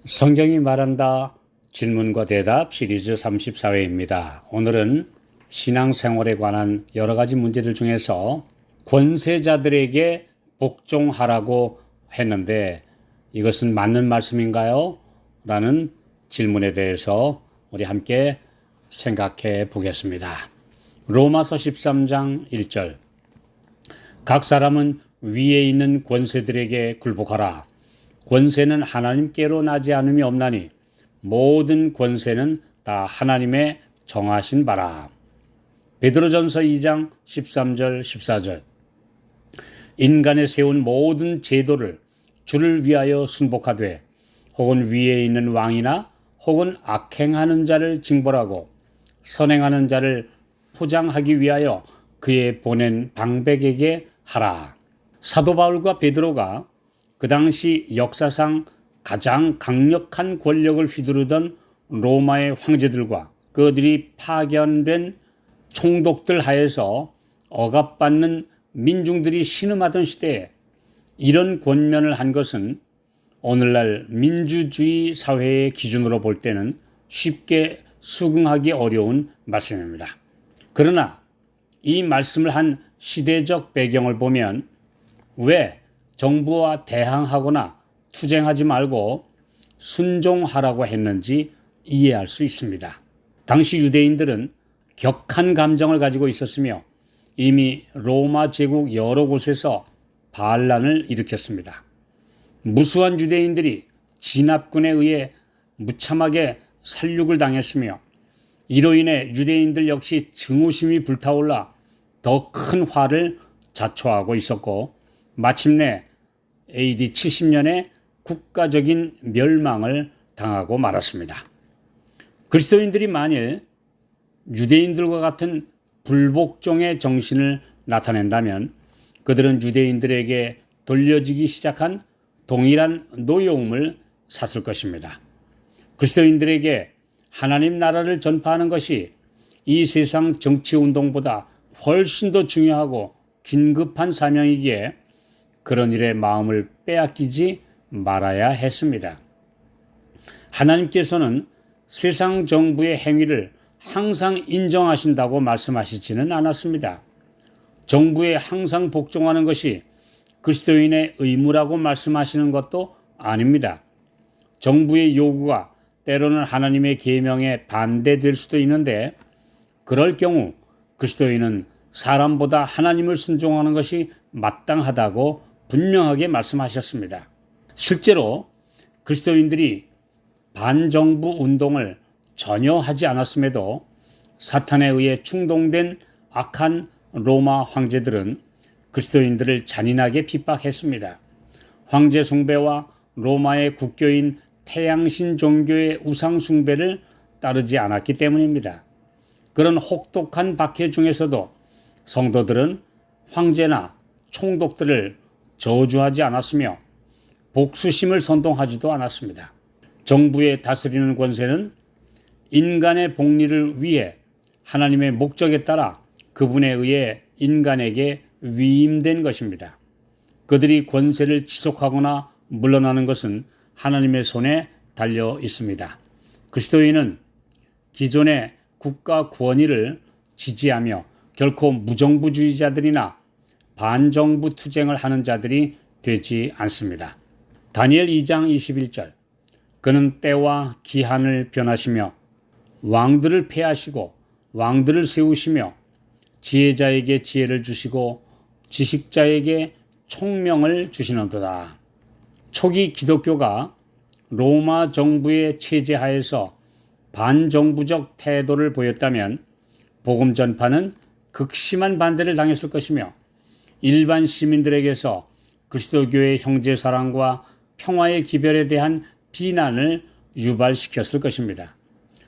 성경이 말한다 질문과 대답 시리즈 34회입니다. 오늘은 신앙생활에 관한 여러 가지 문제들 중에서 권세자들에게 복종하라고 했는데 이것은 맞는 말씀인가요? 라는 질문에 대해서 우리 함께 생각해 보겠습니다. 로마서 13장 1절 각 사람은 위에 있는 권세들에게 굴복하라. 권세는 하나님께로 나지 않음이 없나니 모든 권세는 다 하나님의 정하신 바라. 베드로전서 2장 13절 14절 인간에 세운 모든 제도를 주를 위하여 순복하되 혹은 위에 있는 왕이나 혹은 악행하는 자를 징벌하고 선행하는 자를 포장하기 위하여 그의 보낸 방백에게 하라. 사도 바울과 베드로가 그 당시 역사상 가장 강력한 권력을 휘두르던 로마의 황제들과 그들이 파견된 총독들 하에서 억압받는 민중들이 신음하던 시대에 이런 권면을 한 것은 오늘날 민주주의 사회의 기준으로 볼 때는 쉽게 수긍하기 어려운 말씀입니다. 그러나 이 말씀을 한 시대적 배경을 보면 왜 정부와 대항하거나 투쟁하지 말고 순종하라고 했는지 이해할 수 있습니다. 당시 유대인들은 격한 감정을 가지고 있었으며 이미 로마 제국 여러 곳에서 반란을 일으켰습니다. 무수한 유대인들이 진압군에 의해 무참하게 살육을 당했으며 이로 인해 유대인들 역시 증오심이 불타올라 더 큰 화를 자초하고 있었고 마침내 AD 70년에 국가적인 멸망을 당하고 말았습니다. 그리스도인들이 만일 유대인들과 같은 불복종의 정신을 나타낸다면 그들은 유대인들에게 돌려지기 시작한 동일한 노여움을 샀을 것입니다. 그리스도인들에게 하나님 나라를 전파하는 것이 이 세상 정치운동보다 훨씬 더 중요하고 긴급한 사명이기에 그런 일에 마음을 빼앗기지 말아야 했습니다. 하나님께서는 세상 정부의 행위를 항상 인정하신다고 말씀하시지는 않았습니다. 정부에 항상 복종하는 것이 그리스도인의 의무라고 말씀하시는 것도 아닙니다. 정부의 요구가 때로는 하나님의 계명에 반대될 수도 있는데 그럴 경우 그리스도인은 사람보다 하나님을 순종하는 것이 마땅하다고 분명하게 말씀하셨습니다. 실제로 그리스도인들이 반정부 운동을 전혀 하지 않았음에도 사탄에 의해 충동된 악한 로마 황제들은 그리스도인들을 잔인하게 핍박했습니다. 황제 숭배와 로마의 국교인 태양신 종교의 우상 숭배를 따르지 않았기 때문입니다. 그런 혹독한 박해 중에서도 성도들은 황제나 총독들을 저주하지 않았으며 복수심을 선동하지도 않았습니다. 정부의 다스리는 권세는 인간의 복리를 위해 하나님의 목적에 따라 그분에 의해 인간에게 위임된 것입니다. 그들이 권세를 지속하거나 물러나는 것은 하나님의 손에 달려 있습니다. 그리스도인은 기존의 국가 권위를 지지하며 결코 무정부주의자들이나 반정부 투쟁을 하는 자들이 되지 않습니다. 다니엘 2장 21절 그는 때와 기한을 변하시며 왕들을 폐하시고 왕들을 세우시며 지혜자에게 지혜를 주시고 지식자에게 총명을 주시는도다. 초기 기독교가 로마 정부의 체제 하에서 반정부적 태도를 보였다면 복음 전파는 극심한 반대를 당했을 것이며 일반 시민들에게서 그리스도교의 형제사랑과 평화의 기별에 대한 비난을 유발시켰을 것입니다.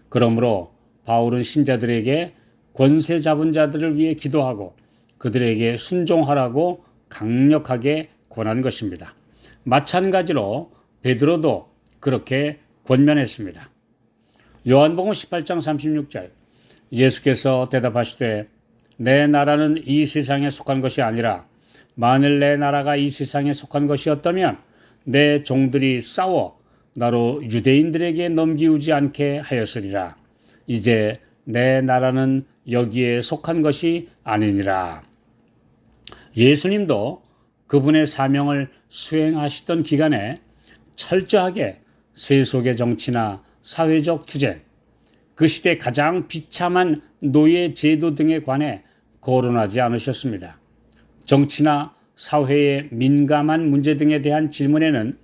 그러므로 바울은 신자들에게 권세 잡은 자들을 위해 기도하고 그들에게 순종하라고 강력하게 권한 것입니다. 마찬가지로 베드로도 그렇게 권면했습니다. 요한복음 18장 36절 예수께서 대답하시되 내 나라는 이 세상에 속한 것이 아니라 만일 내 나라가 이 세상에 속한 것이었다면 내 종들이 싸워 나로 유대인들에게 넘기우지 않게 하였으리라. 이제 내 나라는 여기에 속한 것이 아니니라. 예수님도 그분의 사명을 수행하시던 기간에 철저하게 세속의 정치나 사회적 투쟁, 그 시대 가장 비참한 노예 제도 등에 관해 거론하지 않으셨습니다. 정치나 사회의 민감한 문제 등에 대한 질문에는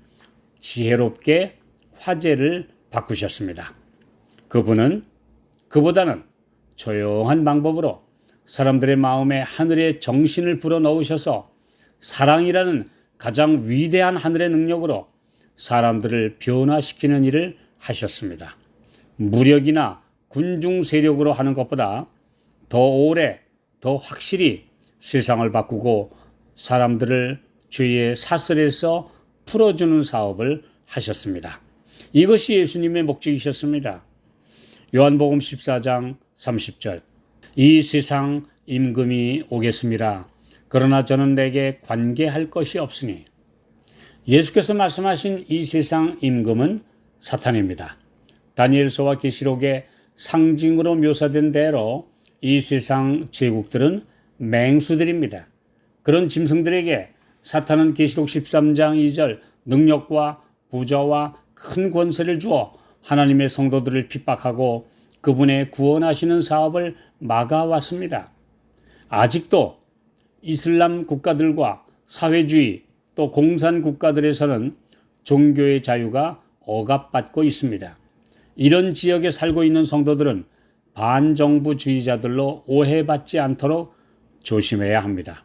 지혜롭게 화제를 바꾸셨습니다. 그분은 그보다는 조용한 방법으로 사람들의 마음에 하늘의 정신을 불어넣으셔서 사랑이라는 가장 위대한 하늘의 능력으로 사람들을 변화시키는 일을 하셨습니다. 무력이나 군중 세력으로 하는 것보다 더 오래, 더 확실히 세상을 바꾸고 사람들을 죄의 사슬에서 풀어주는 사업을 하셨습니다. 이것이 예수님의 목적이셨습니다. 요한복음 14장 30절. 이 세상 임금이 오겠습니다. 그러나 저는 내게 관계할 것이 없으니. 예수께서 말씀하신 이 세상 임금은 사탄입니다. 다니엘서와 계시록의 상징으로 묘사된 대로 이 세상 제국들은 맹수들입니다. 그런 짐승들에게 사탄은 계시록 13장 2절 능력과 부자와 큰 권세를 주어 하나님의 성도들을 핍박하고 그분의 구원하시는 사업을 막아왔습니다. 아직도 이슬람 국가들과 사회주의 또 공산 국가들에서는 종교의 자유가 억압받고 있습니다. 이런 지역에 살고 있는 성도들은 반정부주의자들로 오해받지 않도록 조심해야 합니다.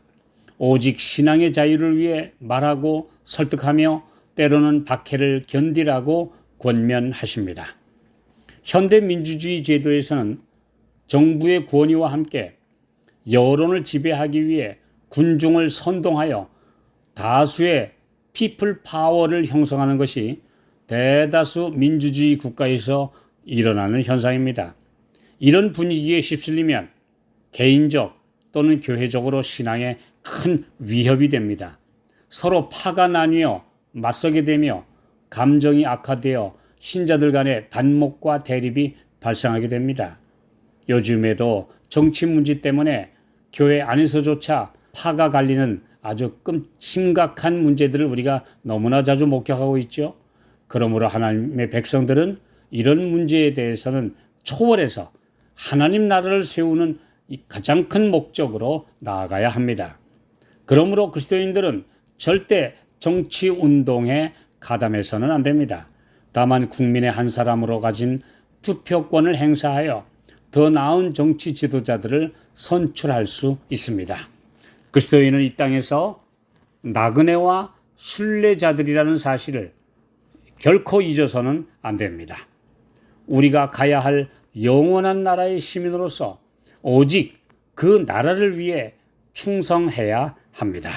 오직 신앙의 자유를 위해 말하고 설득하며 때로는 박해를 견디라고 권면하십니다. 현대 민주주의 제도에서는 정부의 권위와 함께 여론을 지배하기 위해 군중을 선동하여 다수의 피플 파워를 형성하는 것이 대다수 민주주의 국가에서 일어나는 현상입니다. 이런 분위기에 휩쓸리면 개인적 또는 교회적으로 신앙에 큰 위협이 됩니다. 서로 파가 나뉘어 맞서게 되며 감정이 악화되어 신자들 간의 반목과 대립이 발생하게 됩니다. 요즘에도 정치 문제 때문에 교회 안에서조차 파가 갈리는 아주 심각한 문제들을 우리가 너무나 자주 목격하고 있죠. 그러므로 하나님의 백성들은 이런 문제에 대해서는 초월해서 하나님 나라를 세우는 이 가장 큰 목적으로 나아가야 합니다. 그러므로 그리스도인들은 절대 정치 운동에 가담해서는 안 됩니다. 다만 국민의 한 사람으로 가진 투표권을 행사하여 더 나은 정치 지도자들을 선출할 수 있습니다. 그리스도인은 이 땅에서 나그네와 순례자들이라는 사실을 결코 잊어서는 안 됩니다. 우리가 가야 할 영원한 나라의 시민으로서 오직 그 나라를 위해 충성해야 합니다.